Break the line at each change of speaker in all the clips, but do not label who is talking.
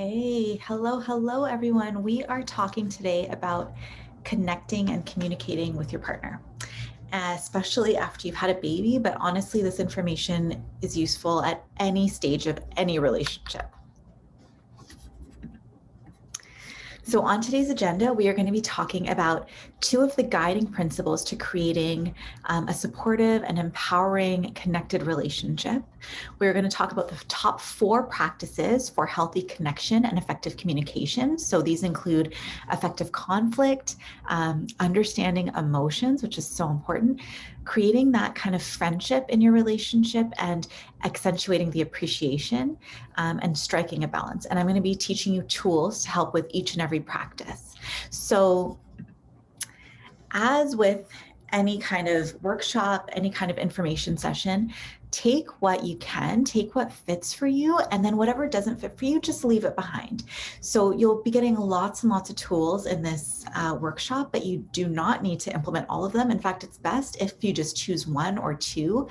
Hey, hello, everyone. We are talking today about connecting and communicating with your partner, especially after you've had a baby. But honestly, this information is useful at any stage of any relationship. So on today's agenda, we are going to be talking about two of the guiding principles to creating a supportive and empowering connected relationship. We're going to talk about the top 4 practices for healthy connection and effective communication. So these include effective conflict, understanding emotions, which is so important, creating that kind of friendship in your relationship, and accentuating the appreciation, and striking a balance. And I'm going to be teaching you tools to help with each and every practice. So as with any kind of workshop, any kind of information session, take what you can, take what fits for you, and then whatever doesn't fit for you, just leave it behind. So you'll be getting lots and lots of tools in this workshop, but you do not need to implement all of them. In fact, it's best if you just choose 1 or 2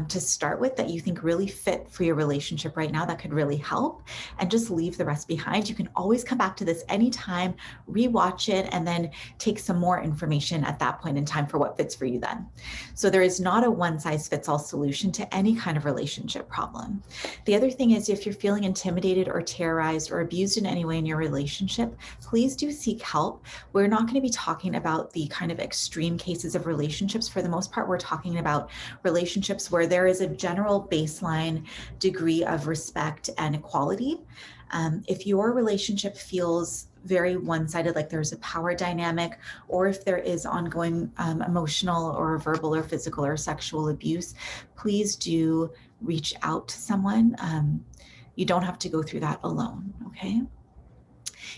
to start with that you think really fit for your relationship right now that could really help, and just leave the rest behind. You can always come back to this anytime, rewatch it, and then take some more information at that point in time for what fits for you then. So there is not a one-size-fits-all solution to any kind of relationship problem. The other thing is, if you're feeling intimidated or terrorized or abused in any way in your relationship, please do seek help. We're not going to be talking about the kind of extreme cases of relationships. For the most part, we're talking about relationships where there is a general baseline degree of respect and equality. If your relationship feels very one-sided, like there's a power dynamic, or if there is ongoing emotional or verbal or physical or sexual abuse, please do reach out to someone. You don't have to go through that alone, okay?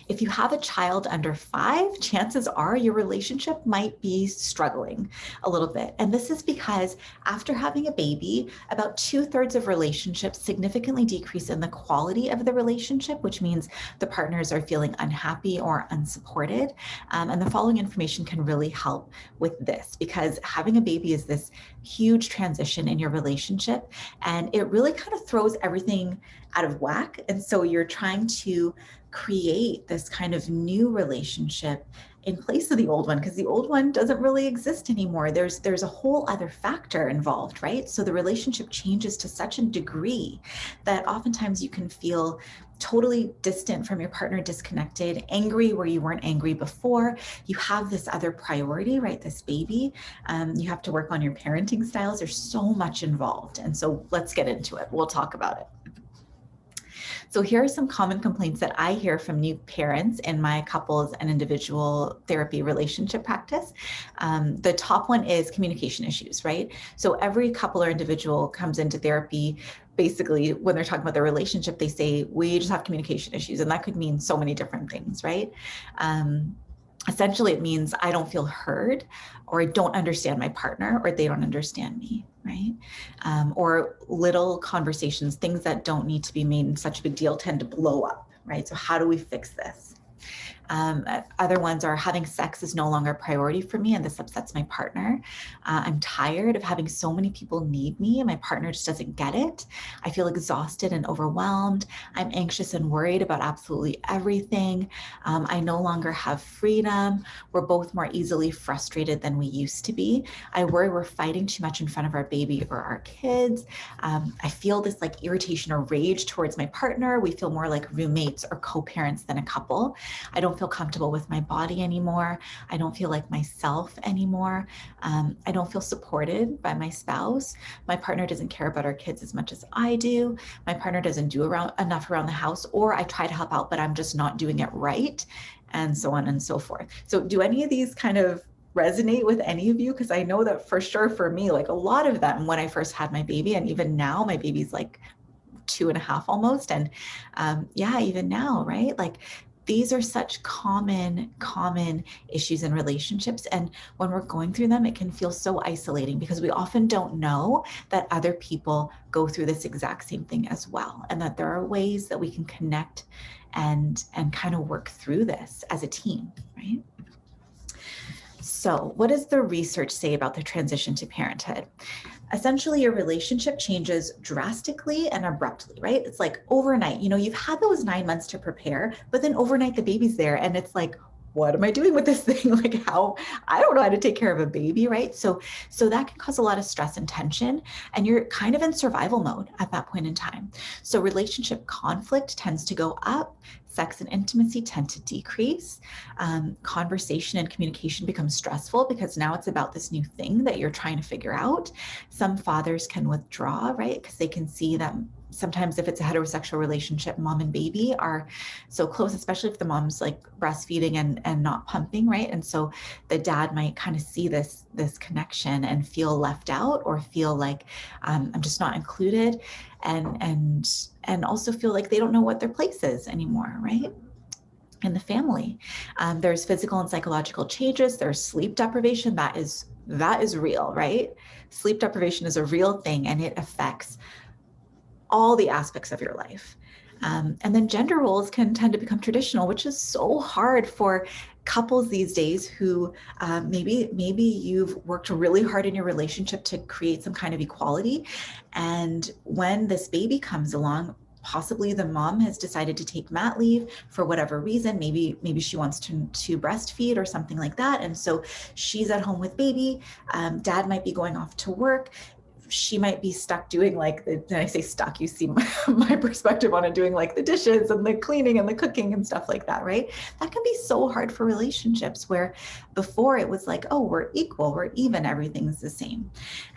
If you have a child under 5, chances are your relationship might be struggling a little bit. And this is because after having a baby, about 2/3 of relationships significantly decrease in the quality of the relationship, which means the partners are feeling unhappy or unsupported. And the following information can really help with this, because having a baby is this huge transition in your relationship, and it really kind of throws everything out of whack. And so you're trying to create this kind of new relationship in place of the old one, because the old one doesn't really exist anymore. There's a whole other factor involved, right? So the relationship changes to such a degree that oftentimes you can feel totally distant from your partner, disconnected, angry where you weren't angry before. You have this other priority, right? This baby. You have to work on your parenting styles. There's so much involved. And so let's get into it. We'll talk about it. So here are some common complaints that I hear from new parents in my couples and individual therapy relationship practice. The top one is communication issues, right? So every couple or individual comes into therapy, basically when they're talking about their relationship, they say, we just have communication issues. And that could mean so many different things, right? Essentially, it means I don't feel heard, or I don't understand my partner, or they don't understand me, right? Or little conversations, things that don't need to be made in such a big deal, tend to blow up, right? So how do we fix this? Other ones are, having sex is no longer a priority for me, and this upsets my partner. I'm tired of having so many people need me, and my partner just doesn't get it. I feel exhausted and overwhelmed. I'm anxious and worried about absolutely everything. I no longer have freedom. We're both more easily frustrated than we used to be. I worry we're fighting too much in front of our baby or our kids. I feel this like irritation or rage towards my partner. We feel more like roommates or co-parents than a couple. I don't feel comfortable with my body anymore. I don't feel like myself anymore. I don't feel supported by my spouse. My partner doesn't care about our kids as much as I do. My partner doesn't do enough around the house, or I try to help out, but I'm just not doing it right, and so on and so forth. So do any of these kind of resonate with any of you? Because I know that for sure for me, like a lot of them when I first had my baby, and even now my baby's like 2.5 almost. And yeah, even now, right? Like these are such common issues in relationships. And when we're going through them, it can feel so isolating because we often don't know that other people go through this exact same thing as well. And that there are ways that we can connect and kind of work through this as a team, right? So what does the research say about the transition to parenthood? essentially your relationship changes drastically and abruptly, right? It's like overnight, you've had those 9 months to prepare, but then overnight the baby's there and it's like, what am I doing with this thing? Like I don't know how to take care of a baby, right? So that can cause a lot of stress and tension, and you're kind of in survival mode at that point in time. So relationship conflict tends to go up, sex and intimacy tend to decrease. Conversation and communication becomes stressful because now it's about this new thing that you're trying to figure out. Some fathers can withdraw, right? Because they can see that sometimes if it's a heterosexual relationship, mom and baby are so close, especially if the mom's like breastfeeding and not pumping, right? And so the dad might kind of see this connection and feel left out, or feel like I'm just not included, and also feel like they don't know what their place is anymore, right? In the family. There's physical and psychological changes. There's sleep deprivation. That is real, right? Sleep deprivation is a real thing, and it affects all the aspects of your life. And then gender roles can tend to become traditional, which is so hard for couples these days who maybe you've worked really hard in your relationship to create some kind of equality. And when this baby comes along, possibly the mom has decided to take mat leave for whatever reason. Maybe she wants to breastfeed or something like that. And so she's at home with baby. Dad might be going off to work. She might be stuck doing when I say stuck, you see my perspective on it, doing like the dishes and the cleaning and the cooking and stuff like that, right? That can be so hard for relationships, where before it was like, oh, we're equal, we're even, everything's the same.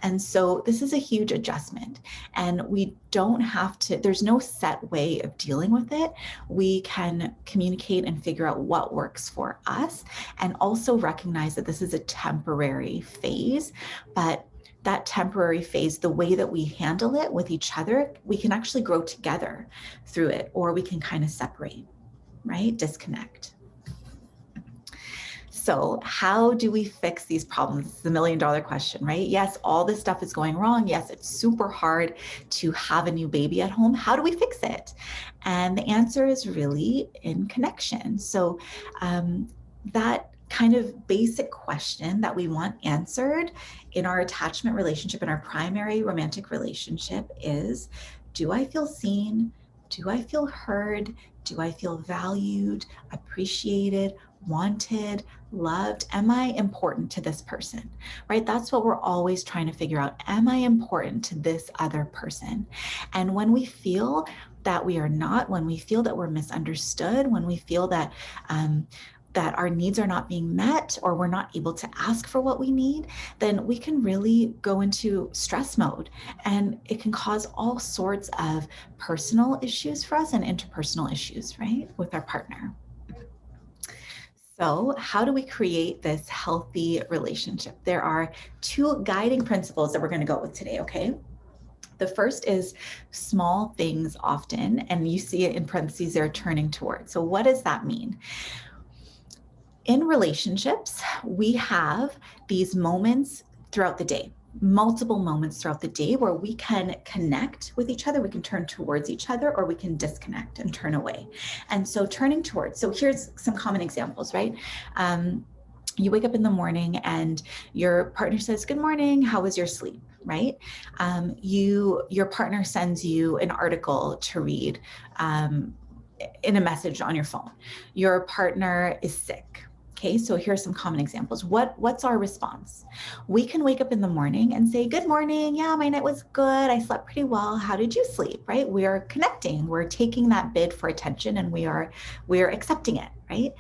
And so this is a huge adjustment, and we don't have to, there's no set way of dealing with it. We can communicate and figure out what works for us, and also recognize that this is a temporary phase, but that temporary phase, the way that we handle it with each other, we can actually grow together through it, or we can kind of separate, right? Disconnect. So how do we fix these problems? It's the $1 million question, right? Yes, all this stuff is going wrong. Yes, it's super hard to have a new baby at home. How do we fix it? And the answer is really in connection. So that kind of basic question that we want answered in our attachment relationship, in our primary romantic relationship, is, do I feel seen? Do I feel heard? Do I feel valued, appreciated, wanted, loved? Am I important to this person, right? That's what we're always trying to figure out. Am I important to this other person? And when we feel that we are not, when we feel that we're misunderstood, when we feel that that our needs are not being met, or we're not able to ask for what we need, then we can really go into stress mode, and it can cause all sorts of personal issues for us and interpersonal issues, right, with our partner. So how do we create this healthy relationship? There are 2 guiding principles that we're going to go with today, okay? The first is small things often, and you see it in parentheses there, turning towards. So what does that mean? In relationships, we have these moments throughout the day, multiple moments throughout the day, where we can connect with each other, we can turn towards each other, or we can disconnect and turn away. And so turning towards, so here's some common examples, right? You wake up in the morning and your partner says, good morning, how was your sleep, right? Your partner sends you an article to read in a message on your phone. Your partner is sick. Okay, so here's some common examples. What's our response? We can wake up in the morning and say, good morning. Yeah, my night was good. I slept pretty well. How did you sleep? Right? We are connecting. We're taking that bid for attention, and we are accepting it, right?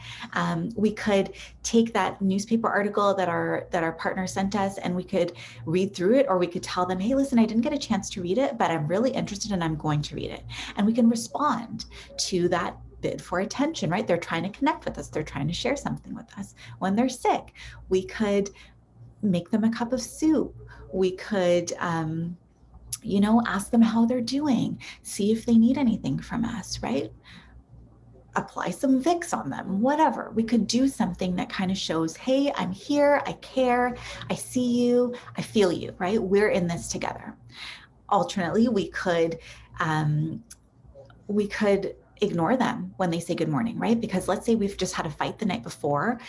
We could take that newspaper article that our partner sent us, and we could read through it, or we could tell them, hey, listen, I didn't get a chance to read it, but I'm really interested and I'm going to read it. And we can respond to that bid for attention, right? They're trying to connect with us. They're trying to share something with us. When they're sick, we could make them a cup of soup. We could, ask them how they're doing, see if they need anything from us, right? Apply some Vicks on them, whatever. We could do something that kind of shows, hey, I'm here, I care, I see you, I feel you, right? We're in this together. Alternately, we could ignore them when they say good morning, right? Because let's say we've just had a fight the night before,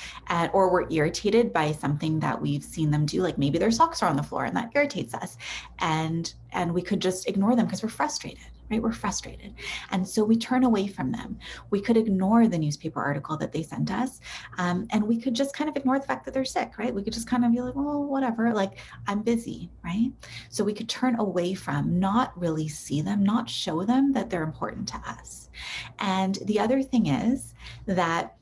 or we're irritated by something that we've seen them do, like maybe their socks are on the floor and that irritates us. And we could just ignore them because we're frustrated, right? We're frustrated. And so we turn away from them. We could ignore the newspaper article that they sent us. And we could just kind of ignore the fact that they're sick, right? We could just kind of be like, oh, whatever, like I'm busy, right? So we could turn away from, not really see them, not show them that they're important to us. And the other thing is that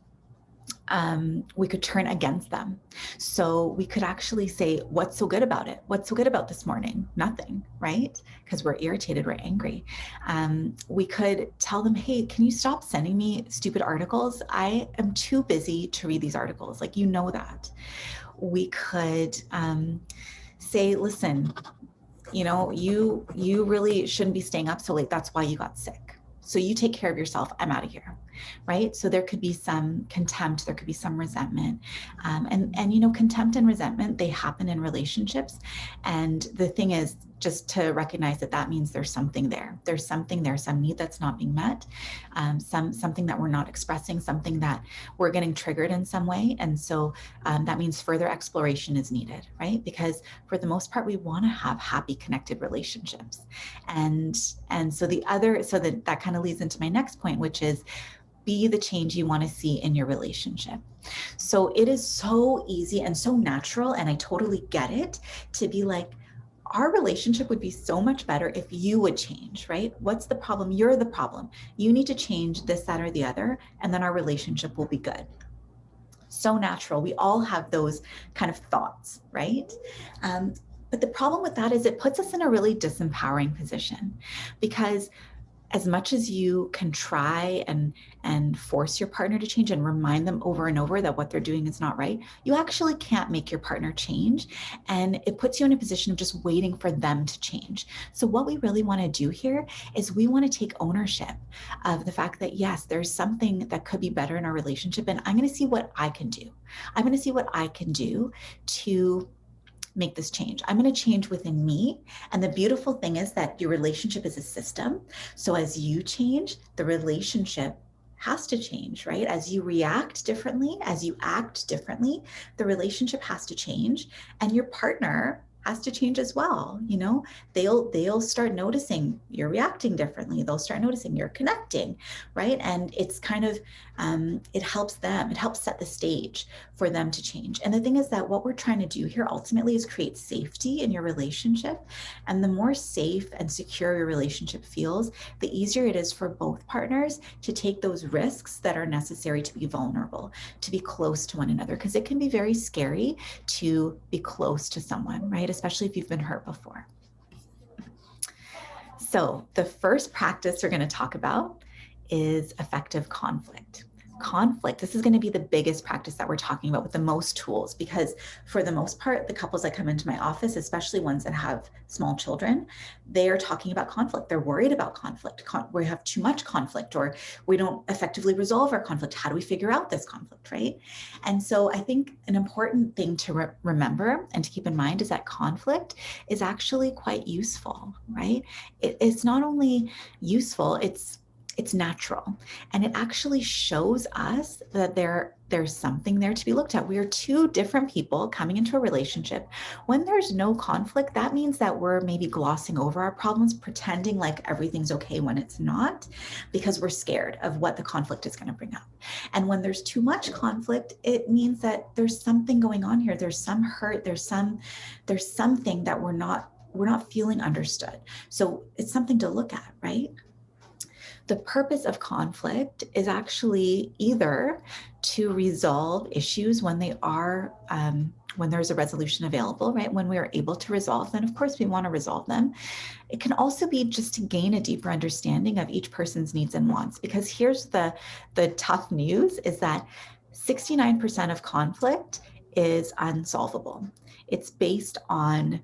we could turn against them. So we could actually say, what's so good about it? What's so good about this morning? Nothing, right? Because we're irritated, we're angry. We could tell them, hey, can you stop sending me stupid articles? I am too busy to read these articles. Like, you know that. We could say, listen, you really shouldn't be staying up so late. That's why you got sick. So you take care of yourself. I'm out of here, right? So there could be some contempt, there could be some resentment, and contempt and resentment, they happen in relationships. And the thing is, just to recognize that that means there's something there. There's something there, some need that's not being met, something that we're not expressing, something that we're getting triggered in some way. And so that means further exploration is needed, right? Because for the most part, we want to have happy, connected relationships. And so that kind of leads into my next point, which is be the change you want to see in your relationship. So it is so easy and so natural, and I totally get it, to be like, our relationship would be so much better if you would change, right? What's the problem? You're the problem. You need to change this, that, or the other, and then our relationship will be good. So natural. We all have those kind of thoughts, right? But the problem with that is it puts us in a really disempowering position, because as much as you can try and force your partner to change and remind them over and over that what they're doing is not right, you actually can't make your partner change. And it puts you in a position of just waiting for them to change. So what we really want to do here is we want to take ownership of the fact that, yes, there's something that could be better in our relationship, and I'm going to see what I can do. I'm going to see what I can do to make this change. I'm going to change within me. And the beautiful thing is that your relationship is a system. So as you change, the relationship has to change, right? As you react differently, as you act differently, the relationship has to change, and your partner has to change as well. They'll start noticing you're reacting differently. They'll start noticing you're connecting, right? And it's kind of, it helps set the stage for them to change. And the thing is that what we're trying to do here ultimately is create safety in your relationship. And the more safe and secure your relationship feels, the easier it is for both partners to take those risks that are necessary to be vulnerable, to be close to one another, because it can be very scary to be close to someone, right? Especially if you've been hurt before. So the first practice we're going to talk about is effective conflict. Conflict, this is going to be the biggest practice that we're talking about with the most tools, because for the most part, the couples that come into my office, especially ones that have small children, they are talking about conflict. They're worried about conflict. We have too much conflict, or we don't effectively resolve our conflict. How do we figure out this conflict, right? And so I think an important thing to remember and to keep in mind is that conflict is actually quite useful, right? It's not only useful, it's natural. And it actually shows us that there's something there to be looked at. We are two different people coming into a relationship. When there's no conflict, that means that we're maybe glossing over our problems, pretending like everything's okay when it's not, because we're scared of what the conflict is going to bring up. And when there's too much conflict, it means that there's something going on here. There's some hurt. There's something that we're not feeling understood. So it's something to look at, right? The purpose of conflict is actually either to resolve issues when when there's a resolution available, right? When we are able to resolve them, of course, we want to resolve them. It can also be just to gain a deeper understanding of each person's needs and wants, because here's the tough news is that 69% of conflict is unsolvable. It's based on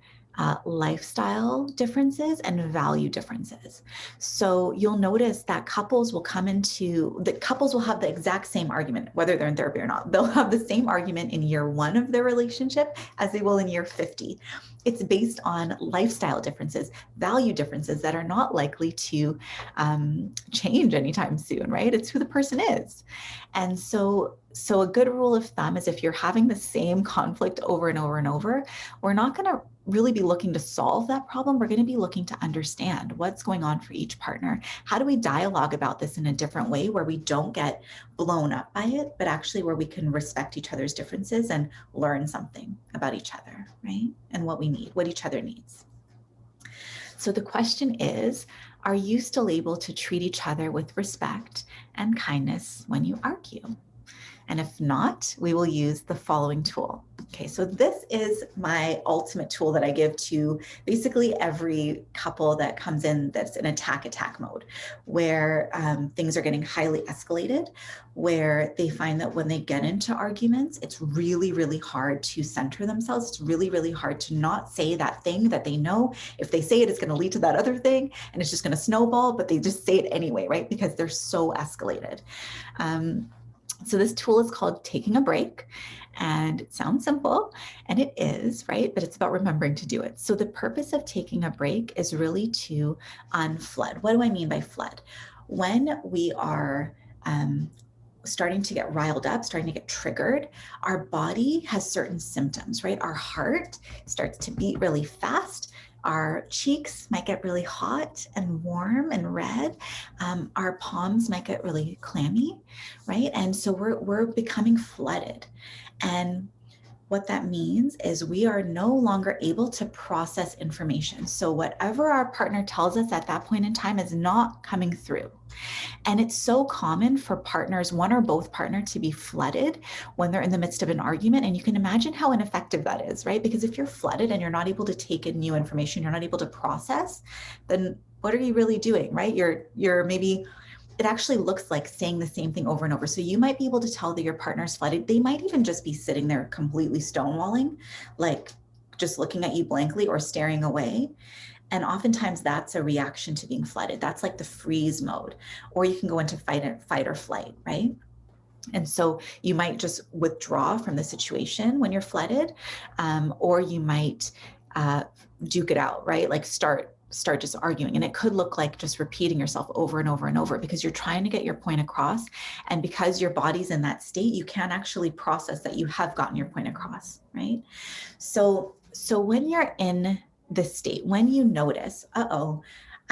lifestyle differences and value differences. So you'll notice that couples will have the exact same argument, whether they're in therapy or not. They'll have the same argument in year 1 of their relationship as they will in year 50. It's based on lifestyle differences, value differences that are not likely to change anytime soon, right? It's who the person is. And so a good rule of thumb is if you're having the same conflict over and over and over, we're not going to really be looking to solve that problem. We're going to be looking to understand what's going on for each partner. How do we dialogue about this in a different way where we don't get blown up by it, but actually where we can respect each other's differences and learn something about each other, right? And what we need, what each other needs. So the question is, are you still able to treat each other with respect and kindness when you argue? And if not, we will use the following tool. Okay, so this is my ultimate tool that I give to basically every couple that comes in that's in attack mode, where things are getting highly escalated, where they find that when they get into arguments, it's really, really hard to center themselves. It's really, really hard to not say that thing that they know. If they say it, it's going to lead to that other thing, and it's just going to snowball, but they just say it anyway, right? Because they're so escalated. So this tool is called taking a break, and it sounds simple, and it is, right? But it's about remembering to do it. So the purpose of taking a break is really to unflood. What do I mean by flood? When we are starting to get riled up, starting to get triggered, our body has certain symptoms, right? Our heart starts to beat really fast. Our cheeks might get really hot and warm and red. Our palms might get really clammy, right? And so we're becoming flooded. And what that means is we are no longer able to process information. So whatever our partner tells us at that point in time is not coming through. And it's so common for partners, one or both partner, to be flooded when they're in the midst of an argument. And you can imagine how ineffective that is, right? Because if you're flooded and you're not able to take in new information, you're not able to process, then what are you really doing, right? You're maybe, it actually looks like saying the same thing over and over. So you might be able to tell that your partner's flooded. They might even just be sitting there completely stonewalling, like just looking at you blankly or staring away. And oftentimes that's a reaction to being flooded. That's like the freeze mode, or you can go into fight or flight, right? And so you might just withdraw from the situation when you're flooded, or you might duke it out, right? Like start just arguing. And it could look like just repeating yourself over and over and over because you're trying to get your point across. And because your body's in that state, you can't actually process that you have gotten your point across, right? So when you're in this state, when you notice,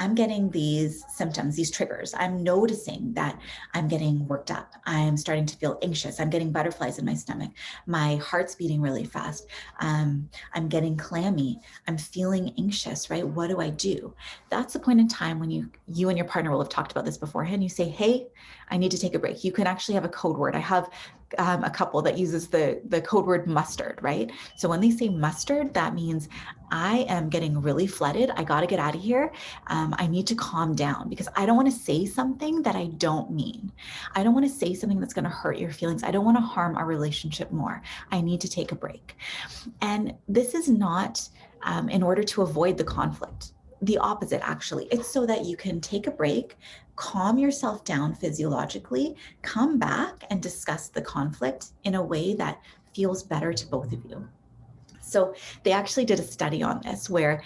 I'm getting these symptoms, these triggers. I'm noticing that I'm getting worked up. I'm starting to feel anxious. I'm getting butterflies in my stomach. My heart's beating really fast. I'm getting clammy. I'm feeling anxious, right? What do I do? That's the point in time when you and your partner will have talked about this beforehand. You say, hey, I need to take a break. You can actually have a code word. I have a couple that uses the code word mustard, right? So when they say mustard, that means I am getting really flooded. I got to get out of here. I need to calm down because I don't want to say something that I don't mean. I don't want to say something that's going to hurt your feelings. I don't want to harm our relationship more. I need to take a break. And this is not in order to avoid the conflict. The opposite, actually. It's so that you can take a break, calm yourself down physiologically, come back and discuss the conflict in a way that feels better to both of you. So they actually did a study on this where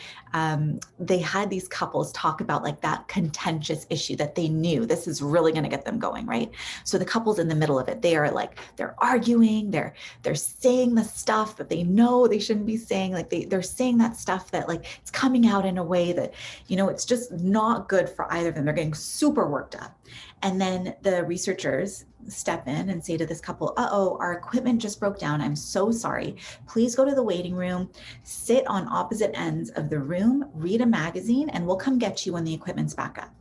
they had these couples talk about like that contentious issue that they knew this is really going to get them going, right? So the couple's in the middle of it. They are like, they're arguing, they're saying the stuff that they know they shouldn't be saying. Like they're saying that stuff that like it's coming out in a way that, you know, it's just not good for either of them. They're getting super worked up. And then the researchers step in and say to this couple, our equipment just broke down. I'm so sorry. Please go to the waiting room, sit on opposite ends of the room, read a magazine, and we'll come get you when the equipment's back up.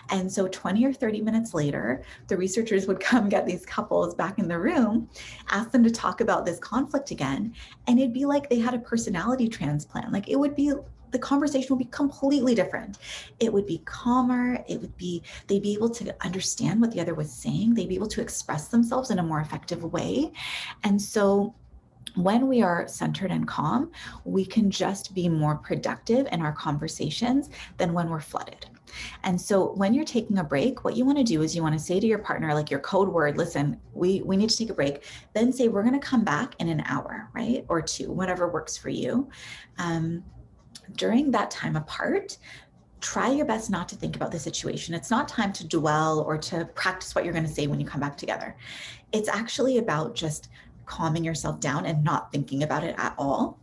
And so 20 or 30 minutes later, the researchers would come get these couples back in the room, ask them to talk about this conflict again. And it'd be like they had a personality transplant. Like it would be, the conversation would be completely different. It would be calmer. They'd be able to understand what the other was saying. They'd be able to express themselves in a more effective way. And so When we are centered and calm, we can just be more productive in our conversations than when we're flooded. And so when you're taking a break, what you want to do is you want to say to your partner, like your code word, listen, we need to take a break. Then say, we're going to come back in an hour, right? Or two, whatever works for you. During that time apart, try your best not to think about the situation. It's not time to dwell or to practice what you're going to say when you come back together. It's actually about just calming yourself down and not thinking about it at all.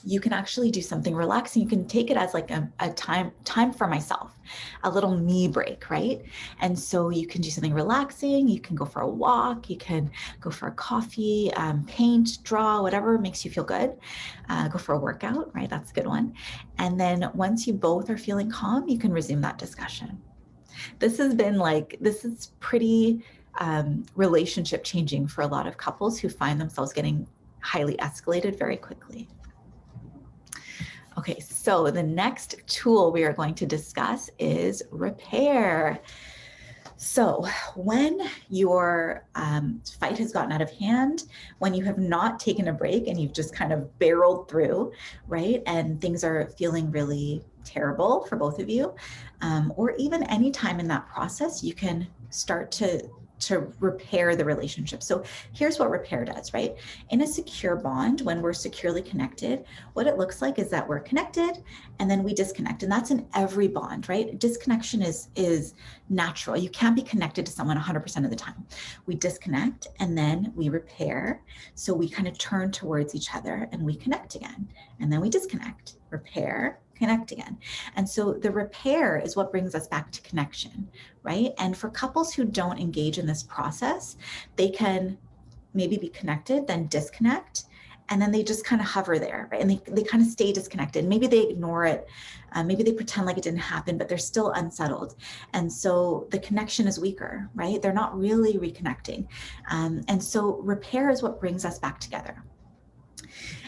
You can actually do something relaxing. You can take it as like a time for myself, a little me break, right? And so you can do something relaxing. You can go for a walk. You can go for a coffee, paint, draw, whatever makes you feel good. Go for a workout, right? That's a good one. And then once you both are feeling calm, you can resume that discussion. This is pretty relationship changing for a lot of couples who find themselves getting highly escalated very quickly. Okay, so the next tool we are going to discuss is repair. So when your fight has gotten out of hand, when you have not taken a break and you've just kind of barreled through, right, and things are feeling really terrible for both of you, or even any time in that process, you can start to repair the relationship. So here's what repair does, right? In a secure bond, when we're securely connected, what it looks like is that we're connected and then we disconnect. And that's in every bond, right? Disconnection is natural. You can't be connected to someone 100% of the time. We disconnect and then we repair. So we kind of turn towards each other and we connect again. And then we disconnect, repair, connect again. And so the repair is what brings us back to connection, right? And for couples who don't engage in this process, they can maybe be connected, then disconnect, and then they just kind of hover there, right? And they kind of stay disconnected. Maybe they ignore it. Maybe they pretend like it didn't happen, but they're still unsettled. And so the connection is weaker, right? They're not really reconnecting. And so repair is what brings us back together.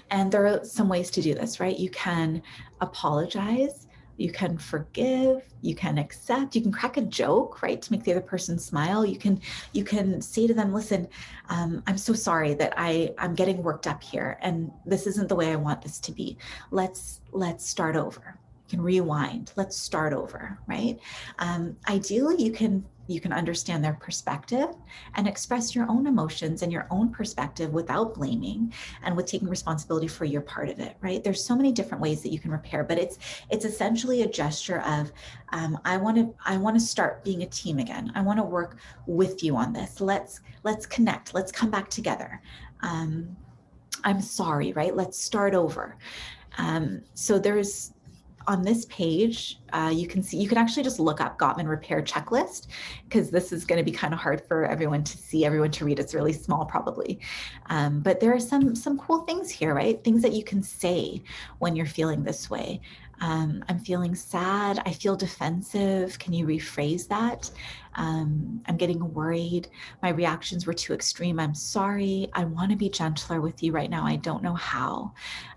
And there are some ways to do this, right? You can apologize, you can forgive, you can accept, you can crack a joke, right, to make the other person smile. You can say to them, listen, I'm so sorry that I'm getting worked up here and this isn't the way I want this to be. Let's start over. You can rewind. Let's start over, right? Ideally, you can understand their perspective and express your own emotions and your own perspective without blaming and with taking responsibility for your part of it, right? There's so many different ways that you can repair, but it's essentially a gesture of, I want to start being a team again. I want to work with you on this. Let's connect. Let's come back together. I'm sorry, right? Let's start over. So there's, on this page, you can actually just look up Gottman Repair Checklist, because this is going to be kind of hard for everyone to see, everyone to read. It's really small probably. But there are some cool things here, right? Things that you can say when you're feeling this way. I'm feeling sad. I feel defensive. Can you rephrase that? I'm getting worried. My reactions were too extreme. I'm sorry. I want to be gentler with you right now. I don't know how.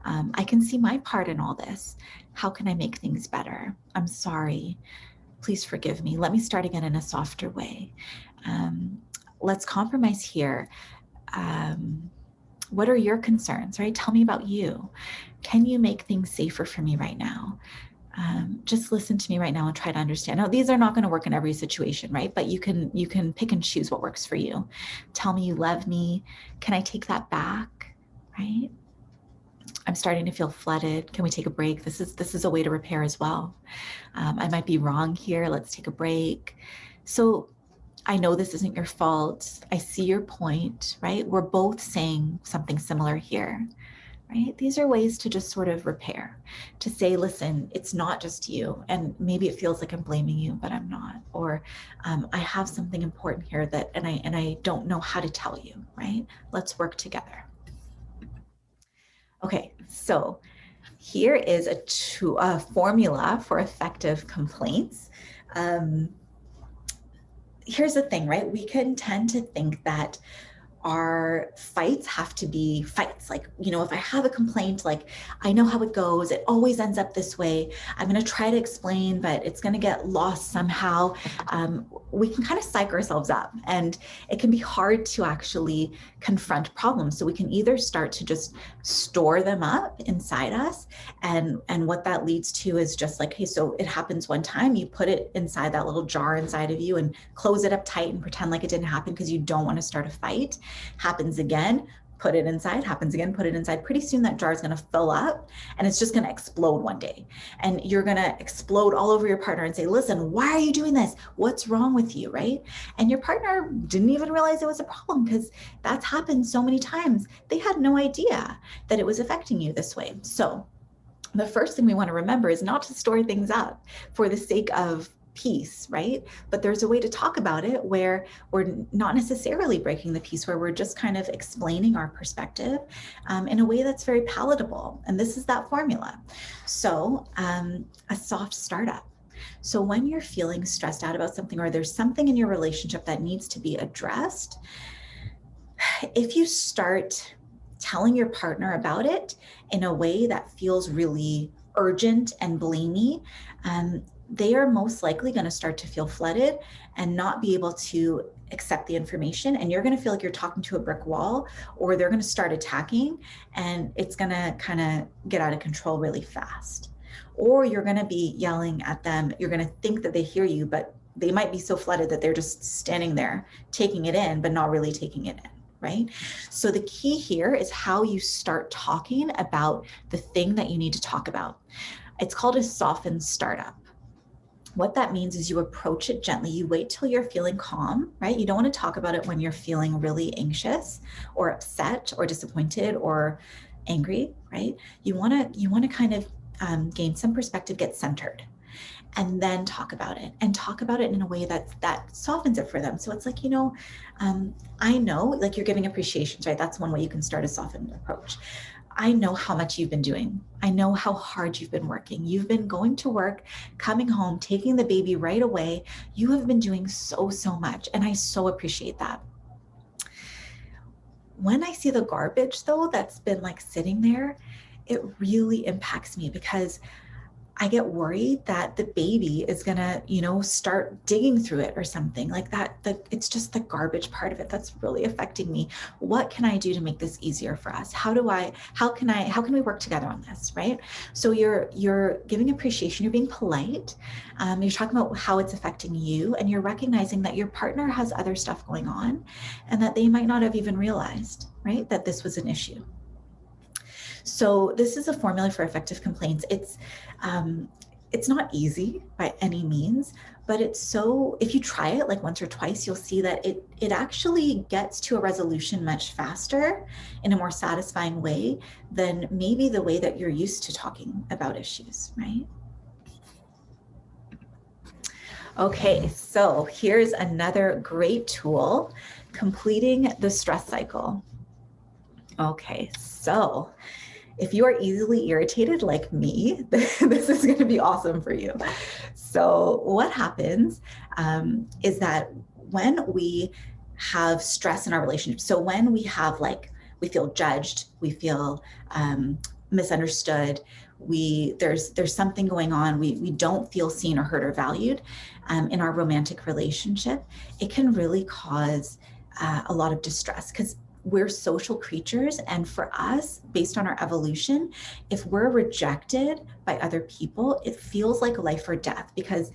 I can see my part in all this. How can I make things better? I'm sorry. Please forgive me. Let me start again in a softer way. Let's compromise here. What are your concerns, right? Tell me about you. Can you make things safer for me right now? Just listen to me right now and try to understand. Now, these are not going to work in every situation, right? But you can pick and choose what works for you. Tell me you love me. Can I take that back, right? I'm starting to feel flooded. Can we take a break? This is a way to repair as well. I might be wrong here. Let's take a break. So I know this isn't your fault. I see your point, right? We're both saying something similar here, right? These are ways to just sort of repair, to say, listen, it's not just you. And maybe it feels like I'm blaming you, but I'm not. Or I have something important here and I don't know how to tell you, right? Let's work together. Okay, so here is a formula for effective complaints. Here's the thing, right? We can tend to think that our fights have to be fights. Like, if I have a complaint, like, I know how it goes. It always ends up this way. I'm going to try to explain, but it's going to get lost somehow. We can kind of psych ourselves up, and it can be hard to actually confront problems. So we can either start to just store them up inside us. And what that leads to is just like, hey, so it happens one time, you put it inside that little jar inside of you and close it up tight and pretend like it didn't happen because you don't want to start a fight. Happens again, put it inside, happens again, put it inside. Pretty soon that jar is going to fill up and it's just going to explode one day. And you're going to explode all over your partner and say, listen, why are you doing this? What's wrong with you, right? And your partner didn't even realize it was a problem because that's happened so many times. They had no idea that it was affecting you this way. So the first thing we want to remember is not to store things up for the sake of peace, right? But there's a way to talk about it where we're not necessarily breaking the peace, where we're just kind of explaining our perspective in a way that's very palatable. And this is that formula. So a soft startup. So when you're feeling stressed out about something, or there's something in your relationship that needs to be addressed, if you start telling your partner about it in a way that feels really urgent and blamey, they are most likely going to start to feel flooded and not be able to accept the information. And you're going to feel like you're talking to a brick wall, or they're going to start attacking, and it's going to kind of get out of control really fast. Or you're going to be yelling at them. You're going to think that they hear you, but they might be so flooded that they're just standing there taking it in, but not really taking it in. Right? So the key here is how you start talking about the thing that you need to talk about. It's called a softened startup. What that means is you approach it gently. You wait till you're feeling calm, right? You don't want to talk about it when you're feeling really anxious or upset or disappointed or angry, right? You want to kind of gain some perspective, get centered, and then talk about it, and talk about it in a way that softens it for them. So it's like, I know, like, you're giving appreciations, right? That's one way you can start a softened approach. I know how much you've been doing. I know how hard you've been working. You've been going to work, coming home, taking the baby right away. You have been doing so much, and I so appreciate that. When I see the garbage, though, that's been like sitting there, it really impacts me, because I get worried that the baby is gonna, start digging through it or something like that. It's just the garbage part of it that's really affecting me. What can I do to make this easier for us? How can we work together on this, right? So you're giving appreciation, you're being polite, you're talking about how it's affecting you, and you're recognizing that your partner has other stuff going on and that they might not have even realized, right, that this was an issue. So this is a formula for effective complaints. It's not easy by any means, but if you try it like once or twice, you'll see that it actually gets to a resolution much faster in a more satisfying way than maybe the way that you're used to talking about issues, right? Okay, so here's another great tool, completing the stress cycle. Okay, so if you are easily irritated like me, this is going to be awesome for you. So what happens is that when we have stress in our relationship, so when we have we feel judged, we feel misunderstood, there's something going on, we don't feel seen or heard or valued in our romantic relationship, it can really cause a lot of distress, because we're social creatures, and for us, based on our evolution, if we're rejected by other people, it feels like life or death, because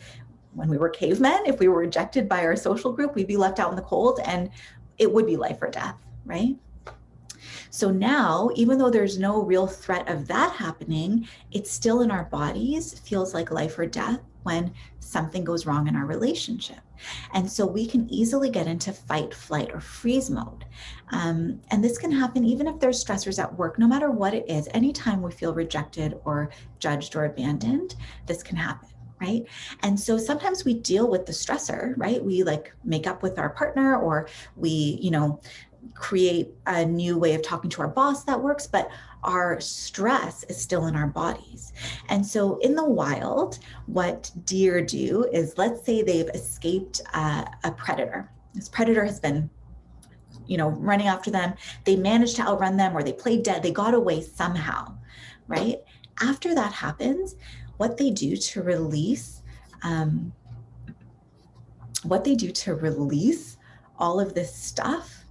when we were cavemen, if we were rejected by our social group, we'd be left out in the cold, and it would be life or death, right? So now, even though there's no real threat of that happening, it's still in our bodies, feels like life or death when something goes wrong in our relationship. And so we can easily get into fight, flight, or freeze mode. And this can happen even if there's stressors at work, no matter what it is. Anytime we feel rejected or judged or abandoned, this can happen, right? And so sometimes we deal with the stressor, right? We make up with our partner, or we, create a new way of talking to our boss that works, but our stress is still in our bodies. And so in the wild, what deer do is, let's say they've escaped a predator. This predator has been running after them. They managed to outrun them, or they played dead. They got away somehow, right? After that happens, what they do to release all of this stuff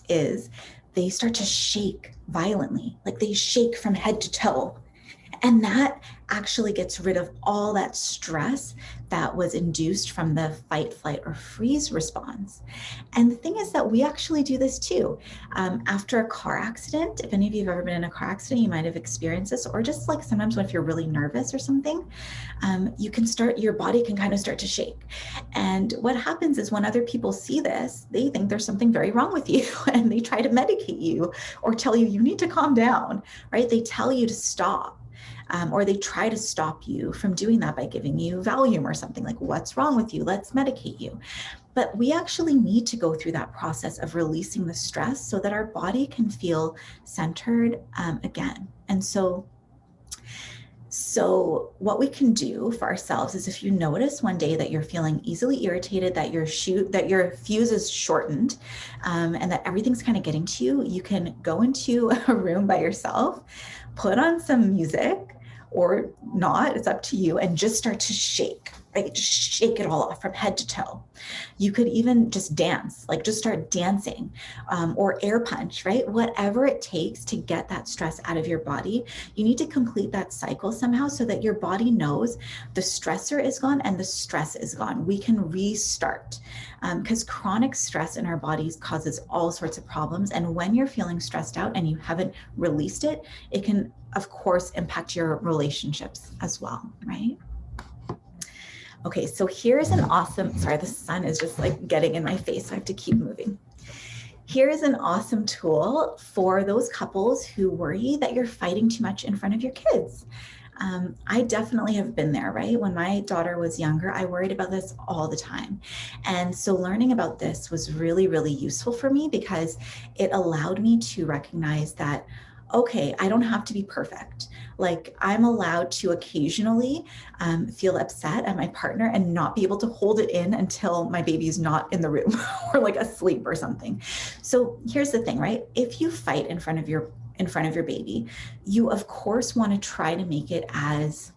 is they start to shake violently, like they shake from head to toe. And that actually gets rid of all that stress that was induced from the fight, flight, or freeze response. And the thing is that we actually do this too. After a car accident, if any of you have ever been in a car accident, you might have experienced this, or just like sometimes if you're really nervous or something, your body can kind of start to shake. And what happens is when other people see this, they think there's something very wrong with you and they try to medicate you or tell you, you need to calm down, right? They tell you to stop. Or they try to stop you from doing that by giving you Valium or something, like, what's wrong with you? Let's medicate you. But we actually need to go through that process of releasing the stress so that our body can feel centered again. And so what we can do for ourselves is, if you notice one day that you're feeling easily irritated, that your fuse is shortened, and that everything's kind of getting to you, you can go into a room by yourself, put on some music, or not, it's up to you, and just start to shake, right? Just shake it all off from head to toe. You could even just dance, like just start dancing, or air punch, right? Whatever it takes to get that stress out of your body. You need to complete that cycle somehow so that your body knows the stressor is gone and the stress is gone. We can restart, because chronic stress in our bodies causes all sorts of problems. And when you're feeling stressed out and you haven't released it, it can, of course, impact your relationships as well, right? Okay, so here's an awesome, sorry, the sun is just like getting in my face, so I have to keep moving. Here is an awesome tool for those couples who worry that you're fighting too much in front of your kids. I definitely have been there, right? When my daughter was younger, I worried about this all the time. And so learning about this was really, really useful for me, because it allowed me to recognize that, okay, I don't have to be perfect. Like, I'm allowed to occasionally feel upset at my partner and not be able to hold it in until my baby's not in the room or like asleep or something. So here's the thing, right? If you fight in front of your baby, you of course want to try to make it as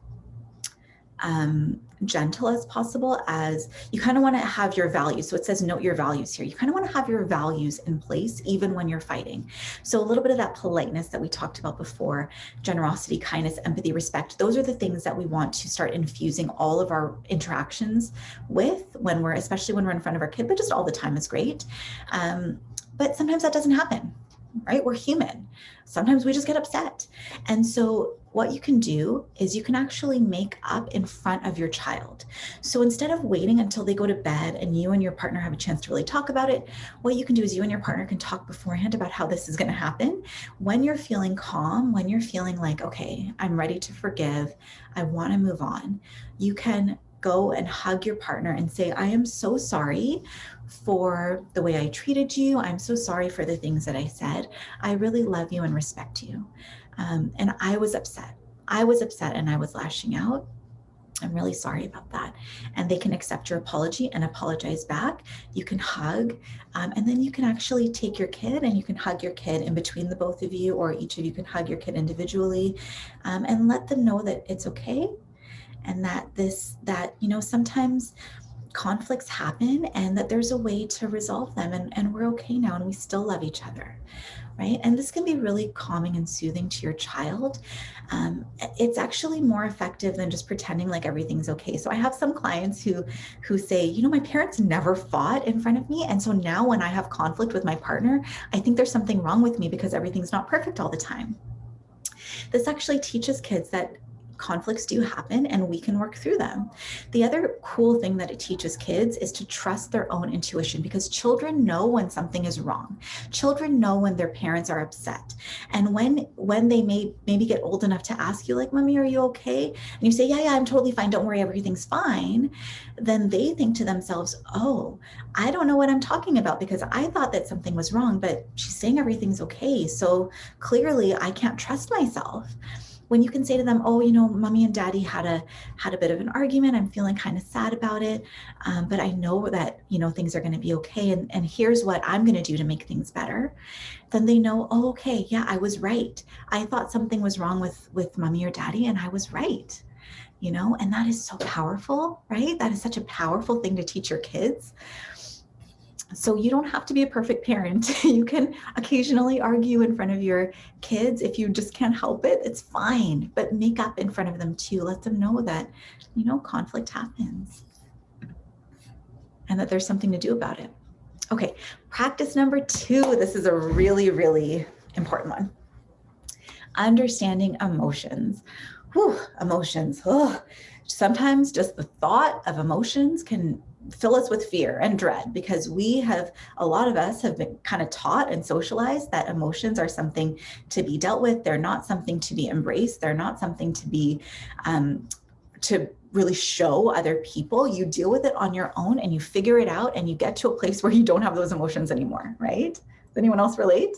gentle as possible. As you kind of want to have your values. So it says note your values here. You kind of want to have your values in place even when you're fighting. So a little bit of that politeness that we talked about before, generosity, kindness, empathy, respect, those are the things that we want to start infusing all of our interactions with especially when we're in front of our kid, but just all the time is great. But sometimes that doesn't happen, right? We're human. Sometimes we just get upset. And so what you can do is you can actually make up in front of your child. So instead of waiting until they go to bed and you and your partner have a chance to really talk about it, what you can do is you and your partner can talk beforehand about how this is going to happen. When you're feeling calm, when you're feeling like, okay, I'm ready to forgive, I want to move on, you can go and hug your partner and say, I am so sorry for the way I treated you. I'm so sorry for the things that I said. I really love you and respect you. And I was upset. And I was lashing out. I'm really sorry about that. And they can accept your apology and apologize back. You can hug, and then you can actually take your kid and you can hug your kid in between the both of you, or each of you can hug your kid individually, and let them know that it's okay. And that sometimes conflicts happen and that there's a way to resolve them, and we're okay now and we still love each other, right? And this can be really calming and soothing to your child. It's actually more effective than just pretending like everything's okay. So I have some clients who say, my parents never fought in front of me. And so now when I have conflict with my partner, I think there's something wrong with me because everything's not perfect all the time. This actually teaches kids that conflicts do happen and we can work through them. The other cool thing that it teaches kids is to trust their own intuition, because children know when something is wrong. Children know when their parents are upset. And when they maybe get old enough to ask you, like, Mommy, are you okay? And you say, yeah, I'm totally fine. Don't worry, everything's fine. Then they think to themselves, oh, I don't know what I'm talking about, because I thought that something was wrong, but she's saying everything's okay. So clearly I can't trust myself. when you can say to them, oh, mommy and daddy had a bit of an argument. I'm feeling kind of sad about it. But I know that, things are going to be okay. And here's what I'm going to do to make things better. Then they know, oh, okay, yeah, I was right. I thought something was wrong with mommy or daddy, and I was right. And that is so powerful, right? That is such a powerful thing to teach your kids. So you don't have to be a perfect parent. You can occasionally argue in front of your kids. If you just can't help it, it's fine. But make up in front of them too. Let them know that, conflict happens and that there's something to do about it. Okay, practice number 2. This is a really, really important one. Understanding emotions. Whew, emotions. Oh, sometimes just the thought of emotions can fill us with fear and dread, because a lot of us have been kind of taught and socialized that emotions are something to be dealt with. They're not something to be embraced. They're not something to be, to really show other people. You deal with it on your own and you figure it out, and you get to a place where you don't have those emotions anymore, right? Does anyone else relate?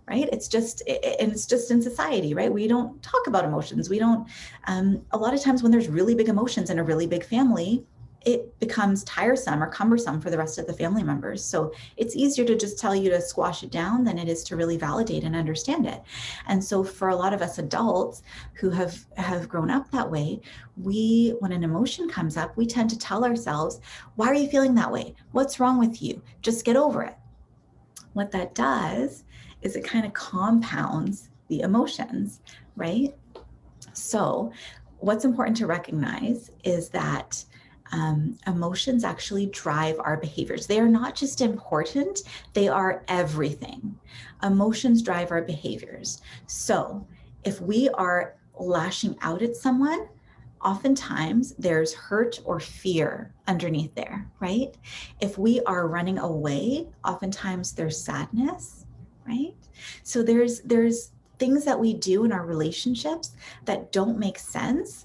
Right? It's just in society, right? We don't talk about emotions. We don't, a lot of times when there's really big emotions in a really big family, it becomes tiresome or cumbersome for the rest of the family members. So it's easier to just tell you to squash it down than it is to really validate and understand it. And so for a lot of us adults who have grown up that way, when an emotion comes up, we tend to tell ourselves, why are you feeling that way? What's wrong with you? Just get over it. What that does is it kind of compounds the emotions, right? So what's important to recognize is that emotions actually drive our behaviors. They are not just important, they are everything. Emotions drive our behaviors. So if we are lashing out at someone, oftentimes there's hurt or fear underneath there, right? If we are running away, oftentimes there's sadness, right? So there's things that we do in our relationships that don't make sense.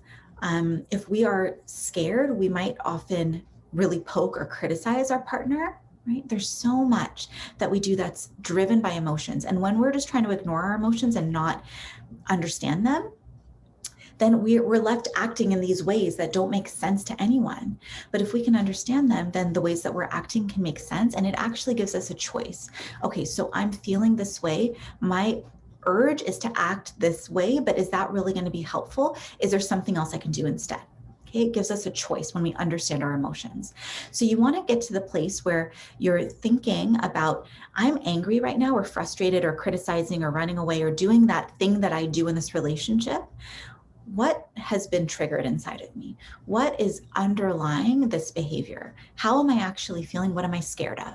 If we are scared, we might often really poke or criticize our partner, right? There's so much that we do that's driven by emotions. And when we're just trying to ignore our emotions and not understand them, then we're left acting in these ways that don't make sense to anyone. But if we can understand them, then the ways that we're acting can make sense. And it actually gives us a choice. Okay, so I'm feeling this way. My urge is to act this way, but is that really going to be helpful? Is there something else I can do instead? Okay, it gives us a choice when we understand our emotions. So you want to get to the place where you're thinking about, I'm angry right now, or frustrated, or criticizing, or running away, or doing that thing that I do in this relationship. What has been triggered inside of me? What is underlying this behavior? How am I actually feeling? What am I scared of?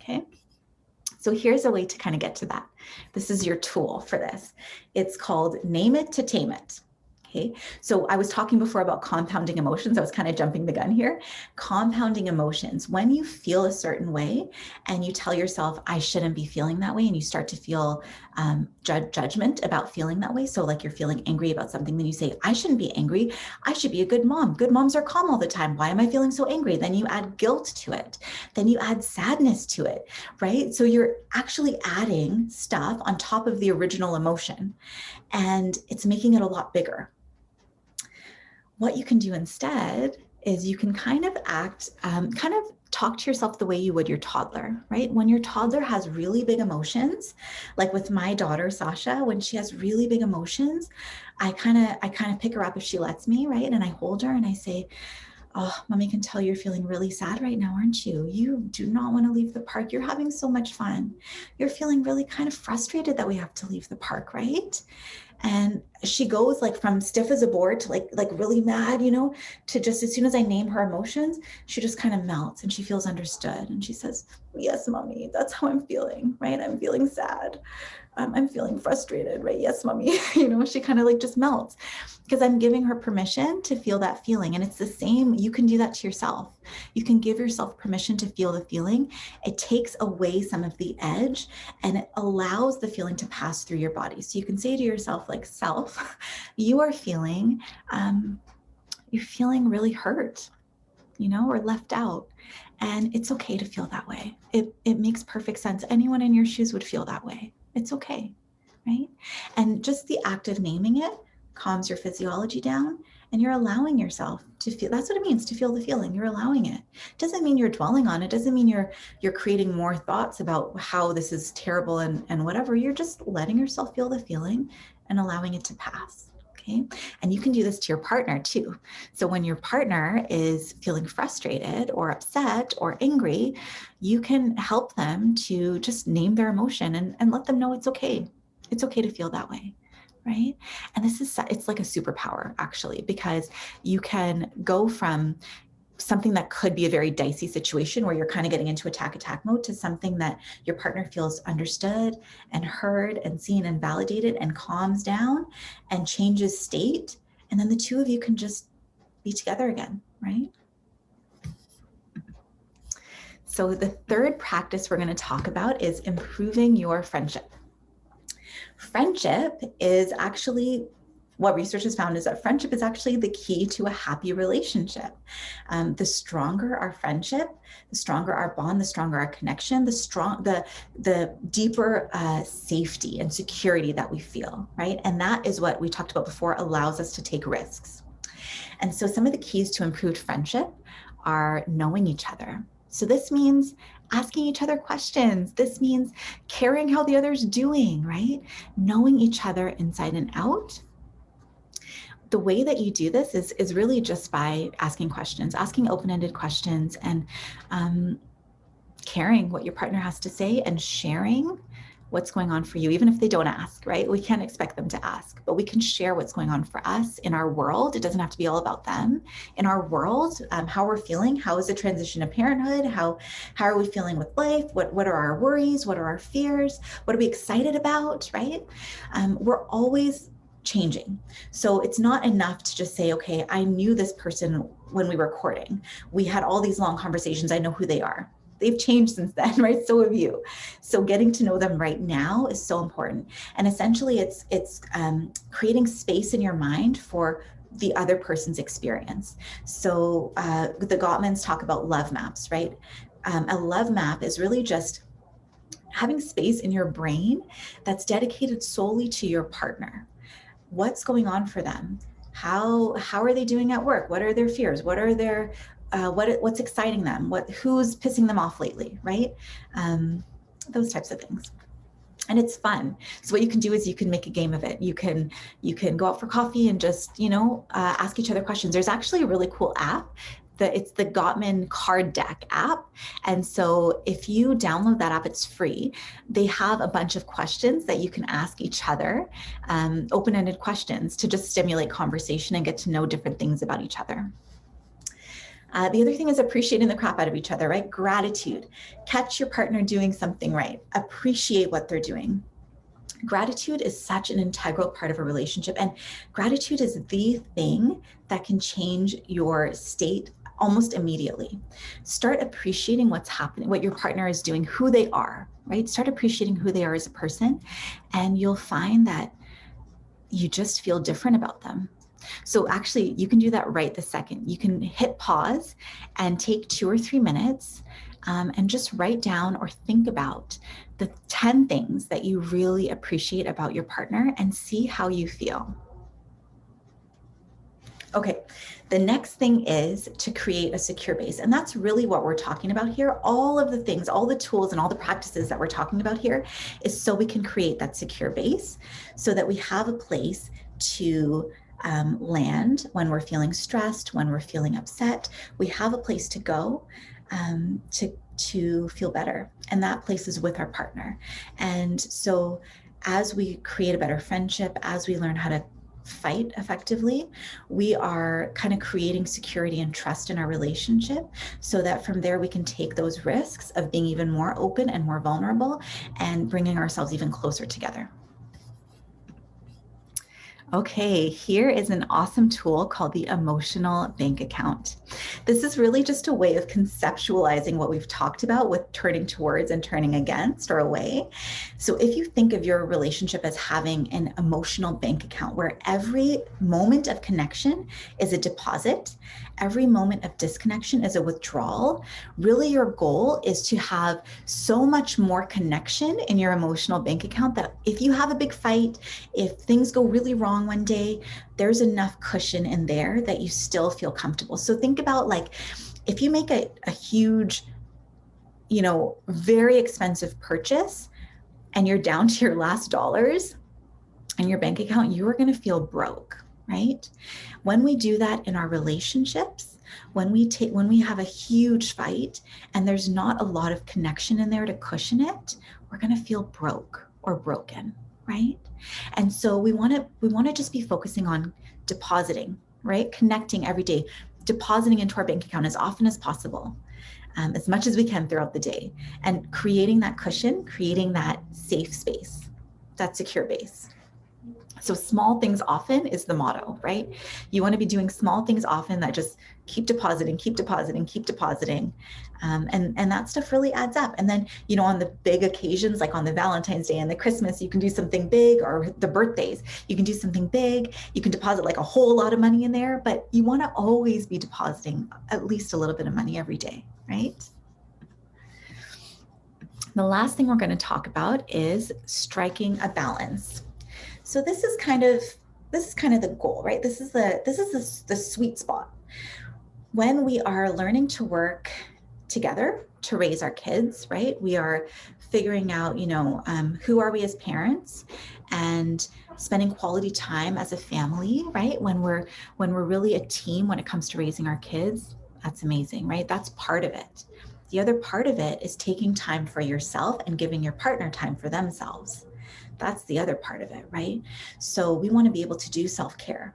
Okay. So here's a way to kind of get to that. This is your tool for this. It's called Name It to Tame It. Okay, so I was talking before about compounding emotions. I was kind of jumping the gun here. Compounding emotions. When you feel a certain way and you tell yourself, I shouldn't be feeling that way, and you start to feel judgment about feeling that way. So like you're feeling angry about something, then you say, I shouldn't be angry. I should be a good mom. Good moms are calm all the time. Why am I feeling so angry? Then you add guilt to it. Then you add sadness to it, right? So you're actually adding stuff on top of the original emotion, and it's making it a lot bigger. What you can do instead is you can kind of talk to yourself the way you would your toddler, right? When your toddler has really big emotions, like with my daughter, Sasha, when she has really big emotions, I kind of pick her up if she lets me, right? And I hold her and I say, oh, mommy can tell you're feeling really sad right now, aren't you? You do not want to leave the park. You're having so much fun. You're feeling really kind of frustrated that we have to leave the park, right? And she goes like from stiff as a board to like really mad, to just as soon as I name her emotions, she just kind of melts and she feels understood. And she says, yes, mommy, that's how I'm feeling, right? I'm feeling sad. I'm feeling frustrated, right? Yes, mommy. She kind of like just melts because I'm giving her permission to feel that feeling. And it's the same. You can do that to yourself. You can give yourself permission to feel the feeling. It takes away some of the edge and it allows the feeling to pass through your body. So you can say to yourself, like, self, you are feeling, you're feeling really hurt, or left out. And it's okay to feel that way. It makes perfect sense. Anyone in your shoes would feel that way. It's okay. right? And just the act of naming it calms your physiology down, and you're allowing yourself to feel. That's what it means to feel the feeling. You're allowing it. Doesn't mean you're dwelling on it. Doesn't mean you're creating more thoughts about how this is terrible and whatever. You're just letting yourself feel the feeling and allowing it to pass. Okay. And you can do this to your partner too. So when your partner is feeling frustrated or upset or angry, you can help them to just name their emotion and let them know it's okay. It's okay to feel that way. Right. And it's like a superpower, actually, because you can go from something that could be a very dicey situation where you're kind of getting into attack mode to something that your partner feels understood and heard and seen and validated and calms down and changes state. And then the two of you can just be together again, right? So the third practice we're going to talk about is improving your friendship. Friendship is actually, what research has found is that friendship is actually the key to a happy relationship. The stronger our friendship, the stronger our bond, the stronger our connection, the deeper safety and security that we feel, right? And that is what we talked about before, allows us to take risks. And so some of the keys to improved friendship are knowing each other. So this means asking each other questions. This means caring how the other's doing, right? Knowing each other inside and out. The way that you do this is really just by asking questions, asking open-ended questions, and caring what your partner has to say and sharing what's going on for you, even if they don't ask, right? We can't expect them to ask, but we can share what's going on for us in our world. It doesn't have to be all about them. In our world, how we're feeling, how is the transition to parenthood? How are we feeling with life? What are our worries? What are our fears? What are we excited about, right? We're always changing. So it's not enough to just say, okay, I knew this person when we were courting. We had all these long conversations. I know who they are. They've changed since then, right? So have you. So getting to know them right now is so important. And essentially it's creating space in your mind for the other person's experience. So the Gottmans talk about love maps, right? A love map is really just having space in your brain that's dedicated solely to your partner. What's going on for them? How are they doing at work? What are their fears? What are their what's exciting them? Who's pissing them off lately, right? Those types of things. And it's fun. So what you can do is you can make a game of it. You can go out for coffee and just, ask each other questions. There's actually a really cool app. It's the Gottman Card Deck app. And so if you download that app, it's free. They have a bunch of questions that you can ask each other, open-ended questions to just stimulate conversation and get to know different things about each other. The other thing is appreciating the crap out of each other, right? Gratitude. Catch your partner doing something right. Appreciate what they're doing. Gratitude is such an integral part of a relationship, and gratitude is the thing that can change your state almost immediately. Start appreciating what's happening, what your partner is doing, who they are, right? Start appreciating who they are as a person, and you'll find that you just feel different about them. So actually, you can do that right this second. You can hit pause and take 2 or 3 minutes and just write down or think about the 10 things that you really appreciate about your partner and see how you feel. Okay, the next thing is to create a secure base. And that's really what we're talking about here. All of the things, all the tools and all the practices that we're talking about here is so we can create that secure base so that we have a place to land when we're feeling stressed, when we're feeling upset. We have a place to go to feel better. And that place is with our partner. And so as we create a better friendship, as we learn how to fight effectively, we are kind of creating security and trust in our relationship so that from there we can take those risks of being even more open and more vulnerable and bringing ourselves even closer together. Okay, here is an awesome tool called the emotional bank account. This is really just a way of conceptualizing what we've talked about with turning towards and turning against or away. So if you think of your relationship as having an emotional bank account where every moment of connection is a deposit, every moment of disconnection is a withdrawal, really your goal is to have so much more connection in your emotional bank account that if you have a big fight, if things go really wrong one day, there's enough cushion in there that you still feel comfortable. So think about like if you make a huge, very expensive purchase and you're down to your last dollars in your bank account, you are going to feel broke, right? When we do that in our relationships, when we have a huge fight and there's not a lot of connection in there to cushion it, we're going to feel broke or broken, right? And so we want to just be focusing on depositing, right? Connecting every day, depositing into our bank account as often as possible, as much as we can throughout the day, and creating that cushion, creating that safe space, that secure base. So small things often is the motto, right? You want to be doing small things often that just keep depositing, keep depositing, keep depositing. And that stuff really adds up. And then, on the big occasions, like on the Valentine's Day and the Christmas, you can do something big, or the birthdays, you can do something big. You can deposit like a whole lot of money in there, but you want to always be depositing at least a little bit of money every day, right? The last thing we're going to talk about is striking a balance. So this is kind of the goal, right? This is the sweet spot. When we are learning to work together to raise our kids, right? We are figuring out, who are we as parents, and spending quality time as a family, right? When we're really a team when it comes to raising our kids, that's amazing, right? That's part of it. The other part of it is taking time for yourself and giving your partner time for themselves. That's the other part of it, right? So we want to be able to do self-care.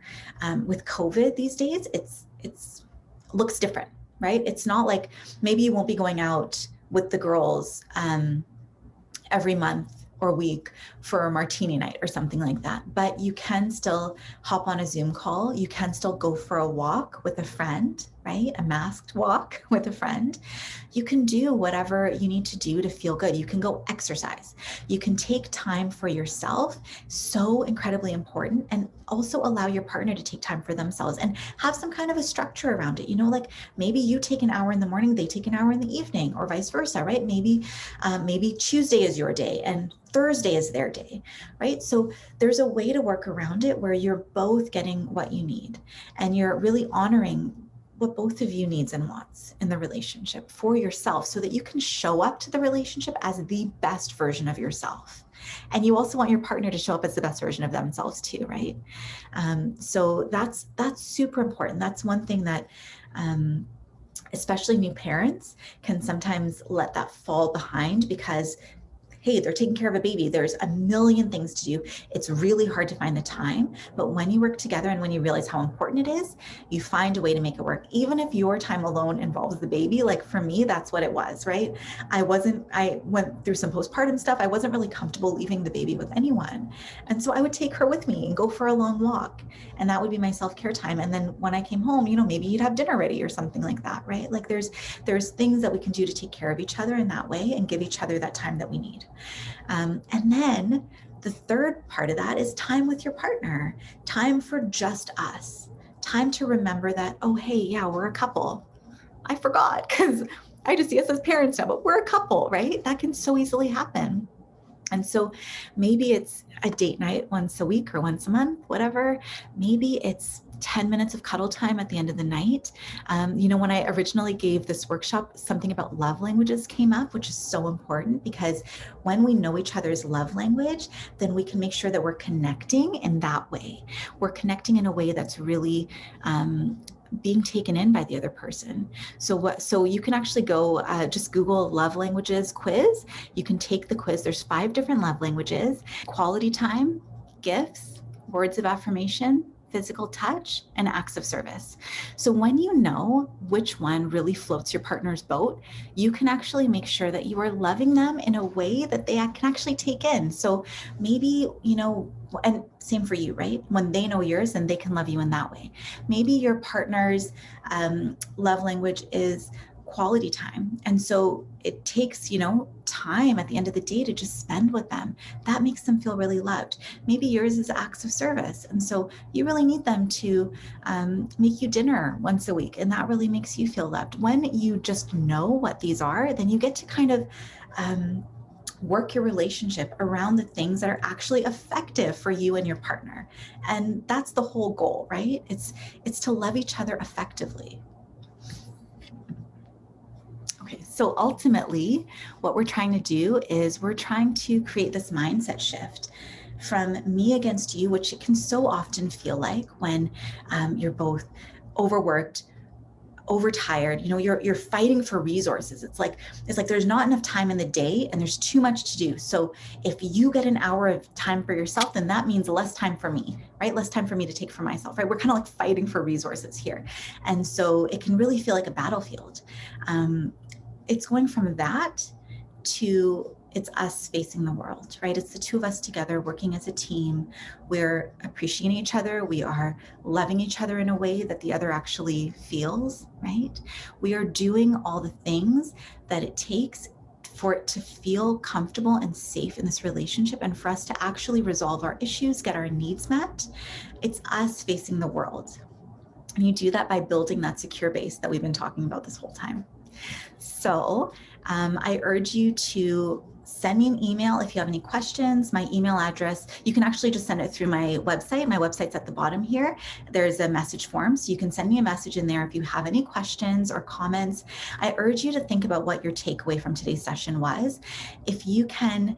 With COVID these days, it's looks different, right? It's not like maybe you won't be going out with the girls every month or week for a martini night or something like that, but you can still hop on a Zoom call. You can still go for a walk with a friend, right? A masked walk with a friend. You can do whatever you need to do to feel good. You can go exercise. You can take time for yourself. So incredibly important. And also allow your partner to take time for themselves and have some kind of a structure around it. Like maybe you take an hour in the morning, they take an hour in the evening, or vice versa, right? Maybe Tuesday is your day and Thursday is their day, right? So there's a way to work around it where you're both getting what you need and you're really honoring what both of you needs and wants in the relationship for yourself so that you can show up to the relationship as the best version of yourself. And you also want your partner to show up as the best version of themselves too, right? So that's super important. That's one thing that especially new parents can sometimes let that fall behind because hey, they're taking care of a baby. There's a million things to do. It's really hard to find the time. But when you work together and when you realize how important it is, you find a way to make it work. Even if your time alone involves the baby, like for me, that's what it was, right? I went through some postpartum stuff. I wasn't really comfortable leaving the baby with anyone. And so I would take her with me and go for a long walk. And that would be my self-care time. And then when I came home, maybe you'd have dinner ready or something like that, right? Like there's things that we can do to take care of each other in that way and give each other that time that we need. And then the third part of that is time with your partner, time for just us, time to remember that, oh, hey, yeah, we're a couple. I forgot because I just see us as parents now, but we're a couple, right? That can so easily happen. And so maybe it's a date night once a week or once a month, whatever. Maybe it's 10 minutes of cuddle time at the end of the night. When I originally gave this workshop, something about love languages came up, which is so important because when we know each other's love language, then we can make sure that we're connecting in that way. We're connecting in a way that's really being taken in by the other person. So you can actually go just Google love languages quiz. You can take the quiz. There's 5 different love languages: quality time, gifts, words of affirmation, physical touch, and acts of service. So when you know which one really floats your partner's boat, you can actually make sure that you are loving them in a way that they can actually take in. So maybe, and same for you, right? When they know yours, then they can love you in that way. Maybe your partner's love language is quality time. And so it takes, time at the end of the day to just spend with them. That makes them feel really loved. Maybe yours is acts of service. And so you really need them to make you dinner once a week. And that really makes you feel loved. When you just know what these are, then you get to kind of work your relationship around the things that are actually effective for you and your partner. And that's the whole goal, right? It's to love each other effectively. Okay, so ultimately, what we're trying to do is we're trying to create this mindset shift from me against you, which it can so often feel like when you're both overworked, overtired, you're fighting for resources. It's like there's not enough time in the day and there's too much to do. So if you get an hour of time for yourself, then that means less time for me, right? Less time for me to take for myself, right? We're kind of like fighting for resources here. And so it can really feel like a battlefield. It's going from that to it's us facing the world, right? It's the two of us together working as a team. We're appreciating each other. We are loving each other in a way that the other actually feels, right? We are doing all the things that it takes for it to feel comfortable and safe in this relationship and for us to actually resolve our issues, get our needs met. It's us facing the world. And you do that by building that secure base that we've been talking about this whole time. So I urge you to send me an email if you have any questions. My email address, you can actually just send it through my website. My website's at the bottom here. There's a message form, so you can send me a message in there if you have any questions or comments. I urge you to think about what your takeaway from today's session was. If you can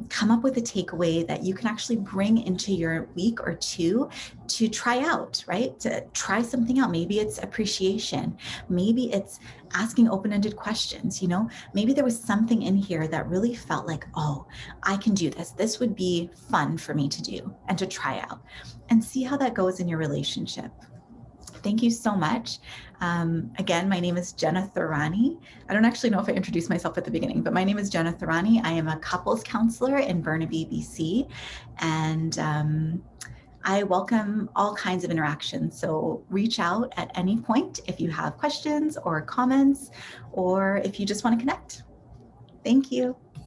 come up with a takeaway that you can actually bring into your week or two to try out, right? To try something out. Maybe it's appreciation. Maybe it's asking open-ended questions. Maybe there was something in here that really felt like, oh, I can do this. This would be fun for me to do and to try out, and see how that goes in your relationship. Thank you so much. Again, my name is Jena Thorani. I don't actually know if I introduced myself at the beginning, but my name is Jena Thorani. I am a couples counselor in Burnaby BC, and I welcome all kinds of interactions. So reach out at any point if you have questions or comments, or if you just want to connect. Thank you.